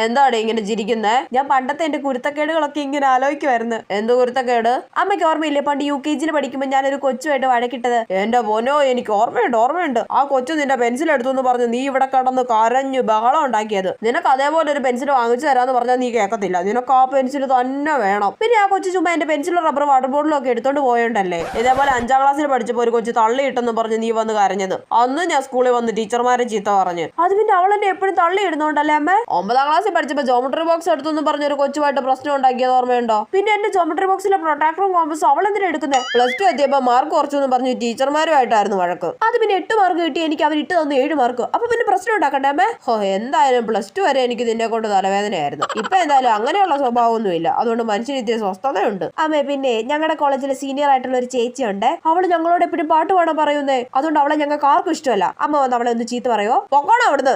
എന്താണ് ഇങ്ങനെ ചിരിക്കുന്നേ? ഞാൻ പണ്ടത്തെ എന്റെ കുരുത്തക്കേടുകളൊക്കെ ഇങ്ങനെ ആലോചിക്കുമായിരുന്നു. എന്ത് കുരുത്തക്കേട്? അമ്മയ്ക്ക് ഓർമ്മയില്ലേ പണ്ട് UKG പഠിക്കുമ്പോൾ ഞാനൊരു കൊച്ചുമായിട്ട് വഴക്കിട്ടത്? എന്റെ മോനോ, എനിക്ക് ഓർമ്മയുണ്ട്. ആ കൊച്ചു നിന്റെ പെൻസിൽ എടുത്തു എന്ന് പറഞ്ഞു നീ ഇവിടെ കടന്ന് കരഞ്ഞു ബഹളം ഉണ്ടാക്കിയത്. നിനക്ക് അതേപോലെ ഒരു പെൻസിൽ വാങ്ങിച്ചു തരാന്ന് പറഞ്ഞാൽ നീ കേൾക്കത്തില്ല. നിനക്ക് ആ പെൻസിൽ തന്നെ വേണം. പിന്നെ ആ കൊച്ചു ചുമ്മാ എന്റെ പെൻസിലും റബ്ബർ വാട്ടർ ബോട്ടിലും ഒക്കെ എടുത്തോണ്ട് പോയോണ്ടല്ലേ. ഇതേപോലെ 5ാം ക്ലാസ്സിൽ പഠിച്ചപ്പോൾ ഒരു കൊച്ചു തള്ളിയിട്ടെന്ന് പറഞ്ഞ് നീ വന്ന് കരഞ്ഞത്. അന്ന് ഞാൻ സ്കൂളിൽ വന്ന് ടീച്ചർമാരെ ചീത്ത പറഞ്ഞു. അത് പിന്നെ അവൾ എന്നെ എപ്പോഴും തള്ളി ഇടുന്നോണ്ടല്ലേ അമ്മ? 9ാം ക്ലാസ്സിൽ പഠിച്ചപ്പോ ജോമെട്രി ബോക്സ് എടുത്തു പറഞ്ഞ ഒരു കൊച്ചുമായിട്ട് പ്രശ്നം ഉണ്ടാക്കിയത് ഓർമ്മയുണ്ടോ? പിന്നെ എന്റെ ജോമെട്രി ബോക്സിലെ പ്രൊട്ടാക്ടറും കോമ്പസും അവൾ എന്തിനാ എടുക്കുന്നത്? +2 എത്തിയപ്പോ മാർക്ക് കുറച്ചു എന്ന് പറഞ്ഞ് ടീച്ചർമാരുമായിട്ടായിരുന്നു വഴക്ക്. അത് പിന്നെ 8 മാർക്ക് കിട്ടി എനിക്ക് അവർ ഇട്ട് തന്നു 7 മാർക്ക്. അപ്പൊ പിന്നെ പ്രശ്നം ഉണ്ടാക്കണ്ടേ അമ്മേ? എന്തായാലും +2 വരെ എനിക്ക് നിന്നെ കൊണ്ട് തലവേദനയായിരുന്നു. ഇപ്പൊ എന്തായാലും അങ്ങനെയുള്ള സ്വഭാവമൊന്നുമില്ല. അതുകൊണ്ട് മനുഷ്യനിത്യ സ്വസ്ഥതയുണ്ട്. അമ്മേ പിന്നെ ഞങ്ങളുടെ കോളേജിലെ സീനിയർ ആയിട്ടുള്ള ഒരു ചേച്ചിയുണ്ട്. അവള് ഞങ്ങളോട് എപ്പോഴും പാട്ട് പാടാൻ പറയുന്നേ. അതുകൊണ്ട് അവളെ ഞങ്ങൾക്ക് ആർക്കും ഇഷ്ടമല്ല. അമ്മ വന്ന് അവളെ ഒന്ന് ചീത്ത പറയോ? പൊക്കോണം അവിടുന്ന്.